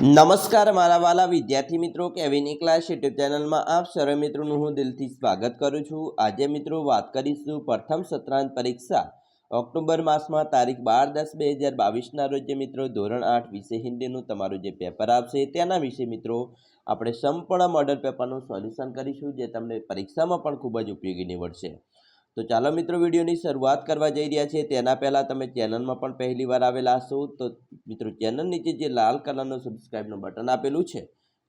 નમસ્કાર મારા વાલા વિદ્યાર્થી મિત્રો, કેવીની ક્લાસ યુટ્યુબ ચેનલમાં આપ સર્વે મિત્રોનું હું દિલથી સ્વાગત કરું છું। આજે મિત્રો વાત કરીશું પ્રથમ સત્રાંત પરીક્ષા ઓક્ટોબર માસમાં તારીખ 12-10-2022ના રોજ મિત્રો ધોરણ 8 વિષય હિન્દીનું તમારું જે પેપર આવશે તેના વિશે મિત્રો આપણે સંપૂર્ણ મોડલ પેપરનું સોલ્યુશન કરીશું, જે તમને પરીક્ષામાં પણ ખૂબ જ ઉપયોગી નીવડશે। તો ચાલો મિત્રો વિડીયોની શરૂઆત કરવા જઈ રહ્યા છે તેના પહેલાં તમે ચેનલમાં પણ પહેલી વાર આવેલા હશો તો મિત્રો ચેનલ નીચે જે લાલ કલરનું સબસ્ક્રાઇબનું બટન આપેલું છે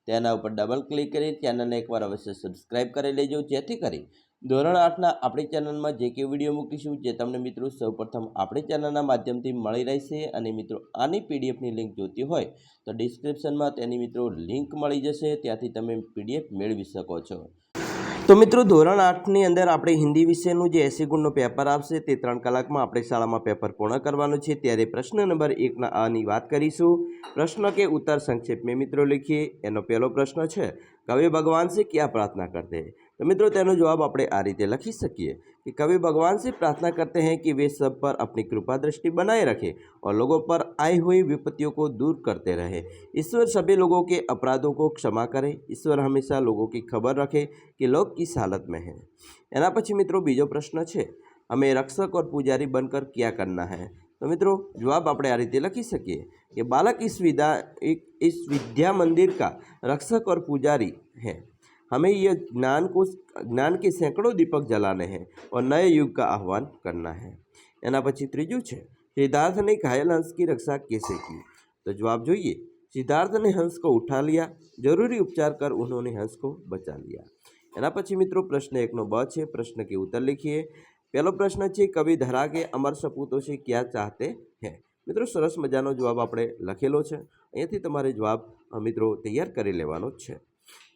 તેના ઉપર ડબલ ક્લિક કરી ચેનલને એકવાર અવશ્ય સબસ્ક્રાઇબ કરી લેજો, જેથી કરી ધોરણ 8ના આપણી ચેનલમાં જે કે વિડીયો મૂકીશું જે તમને મિત્રો સૌપ્રથમ આપણી ચેનલના માધ્યમથી મળી રહેશે। અને મિત્રો આની પીડીએફની લિંક જોતી હોય તો ડિસ્ક્રિપ્શનમાં તેની મિત્રો લિંક મળી જશે, ત્યાંથી તમે પીડીએફ મેળવી શકો છો। તો મિત્રો ધોરણ 8ની અંદર આપણે હિન્દી વિષયનું જે 80 ગુણનું પેપર આવશે તે 3 કલાકમાં આપણે શાળામાં પેપર પૂર્ણ કરવાનું છે। ત્યારે પ્રશ્ન નંબર 1ના આની વાત કરીશું। प्रश्न के उत्तर संक्षेप में मित्रों लिखिए। एनो पहलो प्रश्न है, कवि भगवान से क्या प्रार्थना करते हैं? तो मित्रों तेनो जवाब आपणे आ रीते लखी सकीए कि कवि भगवान से प्रार्थना करते हैं कि वे सब पर अपनी कृपा दृष्टि बनाए रखें और लोगों पर आई हुई विपत्तियों को दूर करते रहे। ईश्वर सभी लोगों के अपराधों को क्षमा करे। ईश्वर हमेशा लोगों की खबर रखे कि लोग किस हालत में हैं। एना पछी मित्रों बीजो प्रश्न है, हमें रक्षक और पुजारी बनकर क्या करना है? तो मित्रों जवाब आपणे आ रीते लखी सकीए कि बालक इस विद्या मंदिर का रक्षक और पुजारी है। हमें यह ज्ञान के सैकड़ों दीपक जलाने हैं और नए युग का आह्वान करना है। एना पछी त्रीजू है, सिद्धार्थ ने घायल हंस की रक्षा कैसे की? तो जवाब जोइए। सिद्धार्थ ने हंस को उठा लिया, जरूरी उपचार कर उन्होंने हंस को बचा लिया। एना पछी मित्रों प्रश्न 1नो ब है, प्रश्न के उत्तर लिखिए। पहलो प्रश्न है, कवि धरा के अमर सपूतों से क्या चाहते हैं? मित्रों सरस मजानो जवाब आपणे लखेलो है, अहींथी तमारे जवाब मित्रों तैयार करी लेवानो छे।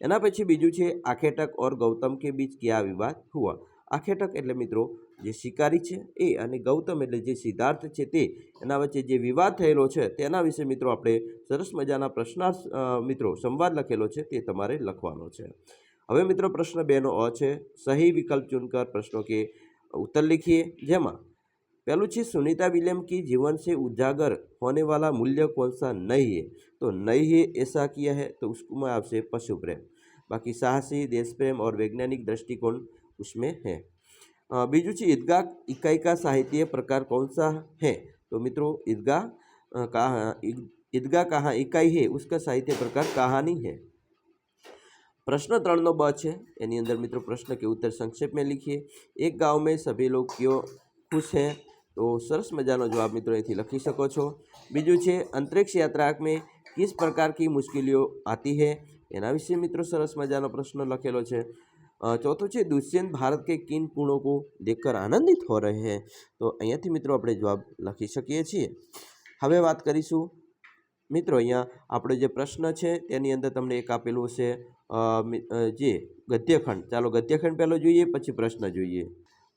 एना पछी बीजू है, आखेटक और गौतम के बीच क्या विवाद हुआ? आखेटक एटले मित्रों जे शिकारी है ए अने गौतम एटले जे सिद्धार्थ है ते एना वच्चे जे विवाद थयेलो छे तेना विषे मित्रों आपणे सरस मजाना प्रश्नार्थ मित्रों संवाद लखेलो छे ते तमारे लखवानो छे। हवे मित्रों प्रश्न 2नो अ है, सही विकल्प चुनकर प्रश्नों के उत्तर लिखिए। जेमा पहलू है, सुनीता विलियम की जीवन से उजागर होने वाला मूल्य कौन सा नहीं है? तो नहीं है ऐसा किया है तो उसमें आपसे पशु प्रेम, बाकी साहसी, देश प्रेम और वैज्ञानिक दृष्टिकोण उसमें है। बीजू है, ईदगाह इकाई का साहित्य प्रकार कौन सा है? तो मित्रों ईदगाह कहाँ इकाई है उसका साहित्य प्रकार कहानी है। प्रश्न 3नो ब है, यानी अंदर मित्रों प्रश्न के उत्तर संक्षेप में लिखिए। एक गांव में सभी लोग क्यों खुश हैं? तो सरस मजानो जवाब मित्रों ये लखी सको छो। बीजू है, अंतरिक्ष यात्रा में किस प्रकार की मुश्किलों आती है? एना विषे मित्रों सरस मजानो प्रश्न लखेलो है। चौथो है, दुष्यंत भारत के किन गुणों को देखकर आनंदित हो रहे हैं? तो अहींयाथी मित्रों आपणे जवाब लखी सकीए छीए। हवे बात करीशुं मित्रों अहींया आपणे जे प्रश्न है तेनी अंदर तमने एक आपेलुं छे जे गद्यखंड। चालो गद्यखंड पहलो जोईए पछी प्रश्न जोईए।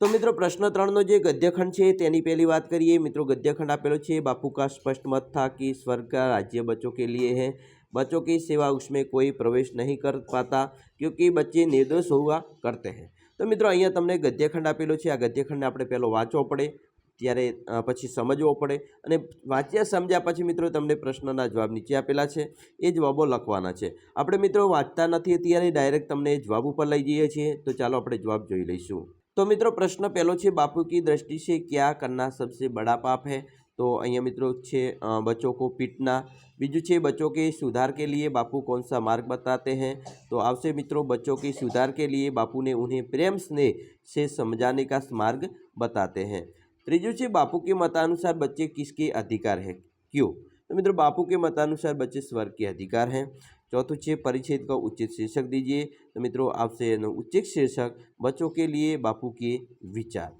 तो मित्रों प्रश्न 3नो जे गद्यखंड है तेनी पहली बात करिए। मित्रों गद्यखंड आपेलो छे, बापू का स्पष्ट मत था कि स्वर्ग का राज्य बच्चों के लिए है। बच्चों की सेवा उसमें कोई प्रवेश नहीं कर पाता क्योंकि बच्चे निर्दोष हुआ करते हैं। तो मित्रों अहींया तमने गद्यखंड आपेलो छे, आ गद्यखंड आपणे पहलो वांचવો પડે त्यारे पछी समझवो पड़े अने वांच्या समझ्या पछी मित्रों तमने प्रश्नना जवाब नीचे आपेला छे ए जवाबो लखवाना छे। आपणे मित्रों वांचता नथी त्यारे डायरेक्ट तमने जवाब उपर लई जईए छीए। तो चालो आपणे जवाब जोई लईशुं। तो मित्रों प्रश्न पहलो है, बापू की दृष्टि से क्या करना सबसे बड़ा पाप है? तो अहींया मित्रों है बच्चों को पीटना। बीजू है, बच्चों के सुधार के लिए बापू कौन सा मार्ग बताते हैं? तो आपसे मित्रों बच्चों के सुधार के लिए बापू ने उन्हें प्रेम स्नेह से समझाने का मार्ग बताते हैं। त्रीजू है, बापू के मतानुसार बच्चे किसके अधिकार है, क्यों? तो मित्रों बापू के मतानुसार बच्चे स्वर्ग के अधिकार हैं। चौथो है, परिच्छेद का उचित शीर्षक दीजिए। तो मित्रों आपसे उचित शीर्षक बच्चों के लिए बापू के विचार।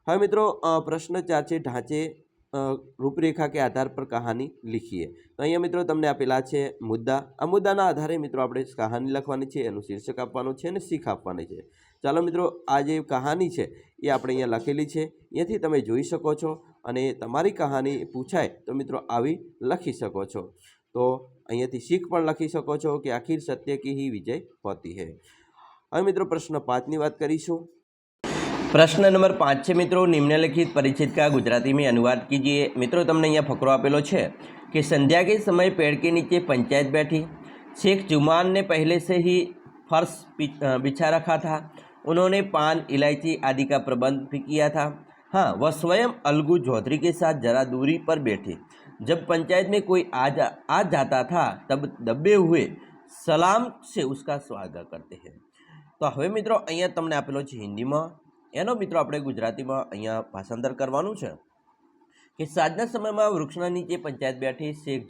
हाँ मित्रों प्रश्न 4 है, ढांचे रूपरेखा के आधार पर कहानी लिखिए। तो अहींया मित्रों तमने आपेला छे मुद्दा। आ मुद्दाना आधारे मित्रों आपणे कहानी लखवानी छे, एनुं शीर्षक आपवानुं छे अने सीख आपवानी छे। चालो मित्रों आ जे कहानी है ये आपणे अहींया लखेली है, अहींथी तमे जोई शको छो अने तमारी कहानी पूछाय तो मित्रों आवी लखी शको छो। तो अहींयाथी सीख पण लखी शको छो कि आखिर सत्य की ही विजय होती है। हवे मित्रों प्रश्न 5 बात करीशुं। प्रश्न नंबर 5 है मित्रों, निम्नलिखित परिच्छेद का गुजराती में अनुवाद कीजिए। मित्रों तमने अहींया फकरो आपेलो छे कि संध्या के समय पेड़ के नीचे पंचायत बैठी। शेख जुमान ने पहले से ही फर्श बिछा रखा था। उन्होंने पान, इलायची आदि का प्रबंध भी किया था। हाँ, वह स्वयं अलगू चौधरी के साथ जरा दूरी पर बैठे। जब पंचायत में कोई आ जाता था तब दबे हुए सलाम से उसका स्वागत करते हैं। तो હવે મિત્રો અહીંયા તમને આપેલો છે હિન્દીમાં, એનો મિત્રો આપણે ગુજરાતીમાં અહીંયા ભાષાંતર કરવાનું છે કે સાંજના સમયમાં વૃક્ષના નીચે પંચાયત બેઠી। શેખ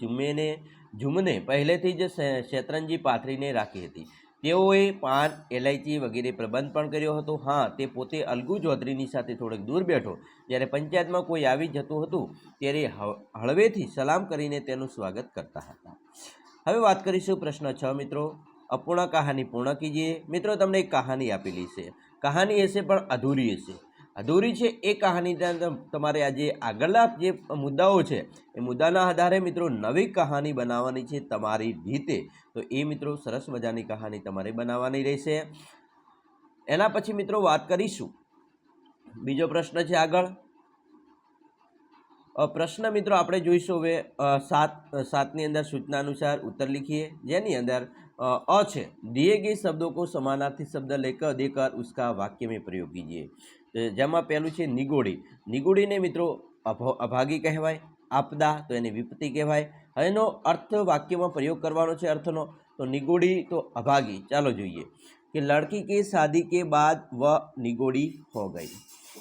ઝુમને પહેલેથી જ શેતરંજી પાથરીને રાખી હતી। તેઓએ પાન, એલાયચી વગેરે પ્રબંધ પણ કર્યો હતો। હા, તે પોતે અલગુ ચૌધરીની સાથે થોડેક દૂર બેઠો। જ્યારે પંચાયતમાં કોઈ આવી જતું હતું ત્યારે હળવેથી સલામ કરીને તેનું સ્વાગત કરતા હતા। હવે વાત કરીશું પ્રશ્ન 6 મિત્રો, અપૂર્ણ કહાની પૂર્ણ कीजिए। મિત્રો તમને એક કહાની આપેલી છે, કહાની હશે પણ અધૂરી હશે। અધૂરી છે એ કહાની તમારે આજે આગળના જે મુદ્દાઓ છે એ મુદ્દાના આધારે મિત્રો નવી કહાની બનાવવાની છે તમારી રીતે। તો એ મિત્રો સરસ મજાની કહાની તમારે બનાવવાની રહેશે। એના પછી મિત્રો વાત કરીશું બીજો પ્રશ્ન છે આગળ। પ્રશ્ન મિત્રો આપણે જોઈશું હવે સાતની અંદર सूचना अनुसार उत्तर लिखिए, જેની અંદર अ છે, दिए गए शब्दों को समानार्थी शब्द लेकर देकर उसका वाक्य में प्रयोग कीजिए। જેમાં પહેલું છે નિગોડી। નિગોડીને મિત્રો અભાગી કહેવાય। આપદા તો એને વિપત્તિ કહેવાય। એનો અર્થ વાક્યમાં પ્રયોગ કરવાનો છે અર્થનો, તો નિગોડી તો અભાગી। ચાલો જોઈએ कि लड़की के शादी के बाद वह निगोड़ी हो गई।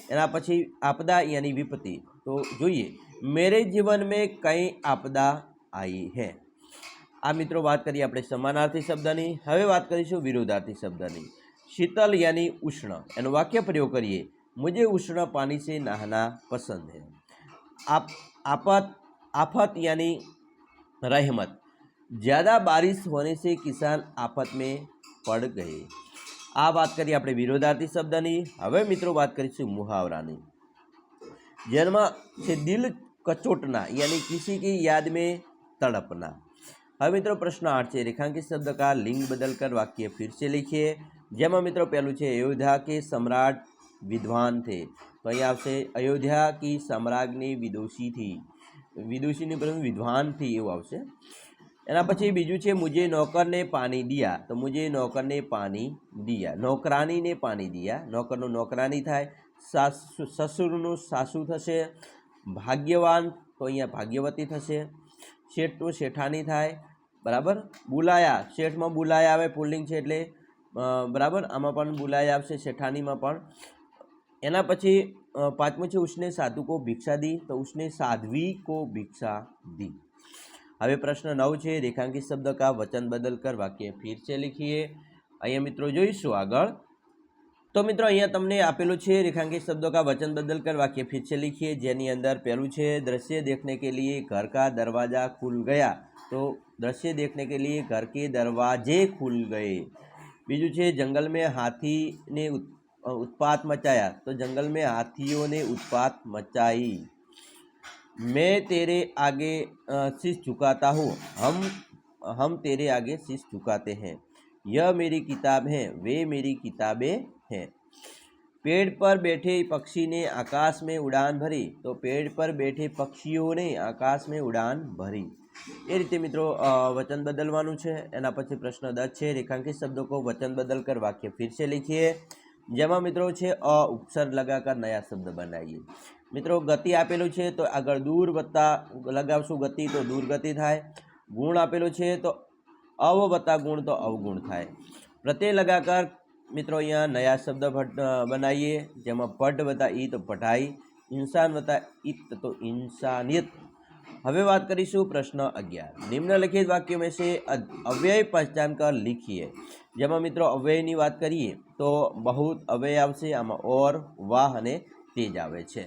एना पछी आपदा यानी विपत्ति, तो જોઈએ मेरे जीवन में कई आपदा आई है। आ मित्रों बात करिए अपने समानार्थी शब्दनी। हवे बात करीशुं विरोधार्थी शब्दनी। शीतल यानी उष्ण, एनो वाक्य प्रयोग करिए, मुझे उष्ण पानी से नहाना पसंद है। आफत यानी रहमत, ज़्यादा बारिश होने से किसान आफत में पड़ गए। आ बात करिए अपने विरोधार्थी शब्दनी। हवे मित्रों बात करीशुं मुहावरानी। जन्म से दिल कचोटना यानी किसी की याद में तड़पना। હવે મિત્રો પ્રશ્ન 8 છે, રેખાંકિત શબ્દ का लिंग बदलकर वाक्य फिर से लिखिए। જેમાં મિત્રો પહેલું છે अयोध्या के सम्राट विद्वान थे, તો અહીં આવશે अयोध्या की सम्राज्ञी विदुषी थी। विदुषीની બદલે વિદ્વાન थी એવું આવશે। એના પછી બીજું છે मुझे नौकर ने पानी दिया, तो मुझे नौकर ने पानी दिया। नौकरानी ने पानी दिया, नौकरનું नौकरानी થાય। સસુરનું સાસુ થશે। ભાગ્યવાન તો અહીંયા ભાગ્યવતી થશે। શેઠનું શેઠાની થાય, બરાબર। બુલાયા, શેઠમાં બુલાયા આવે, પુલ્લિંગ છે એટલે બરાબર, આમાં પણ બુલાયા આવશે, શેઠાનીમાં પણ। એના પછી પાંચમું છે उसने साधु को भिक्षा दी, तो उसने साध्वी को भिक्षा दी। હવે પ્રશ્ન 9 છે, રેખાંકિત શબ્દ का वचन बदलकर वाक्य फिर से लिखिए। અહીંયા મિત્રો જોઈશું આગળ। तो मित्रों अहीं तमने आपेलू है रेखांकित शब्दों का वचन बदलकर वाक्य फिर से लिखिए, जेनी अंदर पहलू है दृश्य देखने के लिए घर का दरवाज़ा खुल गया, तो दृश्य देखने के लिए घर के दरवाजे खुल गए। बीजू है जंगल में हाथी ने उत्पात मचाया, तो जंगल में हाथियों ने उत्पात मचाई। मैं तेरे आगे शीश झुकाता हूँ, हम तेरे आगे शीश झुकाते हैं। यह मेरी किताब है, वे मेरी किताबें हैं। पेड़ पर बैठे पक्षी ने आकाश में उड़ान भरी, तो पेड़ पर बैठे पक्षियों ने आकाश में उड़ान भरी। ये रीते मित्रों वचन बदलवानुं छे। एना पछी प्रश्न 10 है, रेखांकित शब्दों को वचन बदलकर वाक्य फिर से लिखिए। जेमां मित्रों छे अ उपसर्ग लगाकर नया शब्द बनाइए। मित्रों गति आपेलू है, तो आगळ दूर वत्ता लगावशुं गति, तो दूरगति थाय। गुण आपेलो है, तो अव वत्ता गुण, तो अवगुण थाय। प्रत्यय लगाकर मित्रों यहाँ नया शब्द बनाइए, जेमां पट वत्ता ई तो पढ़ाई, इंसान वत्ता इत तो इंसानियत। हवे बात करीशुं प्रश्न 11, निम्नलिखित वाक्यों में से अव्यय पहचान कर लिखिए। जेमां मित्रों अव्ययनी बात करिए तो बहुत अव्यय आवशे, आमां और, वाह अने तेज आवे छे।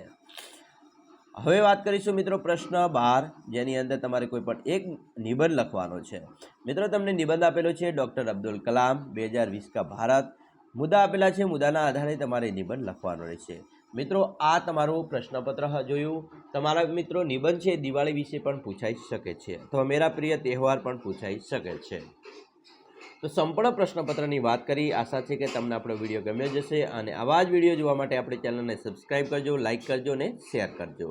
हवे बात करीशुं मित्रों प्रश्न 12, जेनी अंदर तमारे कोई पण एक निबंध लखवानो छे। मित्रों तमने निबंध आपेलो छे डॉक्टर अब्दुल कलाम 2020 का भारत। मुद्दा आपेला छे, मुद्दाना आधारे तमारे निबंध लखवानो रहेशे। मित्रों आ तमारो प्रश्नपत्र जोयुं। तमारा मित्रों निबंध छे दिवाળી विषे पण पूछाई शके छे, अथवा मेरा प्रिय तहेवार पण पूछाई शके छे। तो संपूर्ण प्रश्नपत्रनी बात करी। आशा है कि तमने आपणो विडियो गम्यो जशे, अने आवा ज विडियो जोवा माटे आपणी चेनलने सब्सक्राइब करजो, लाइक करजो ने शेर करजो।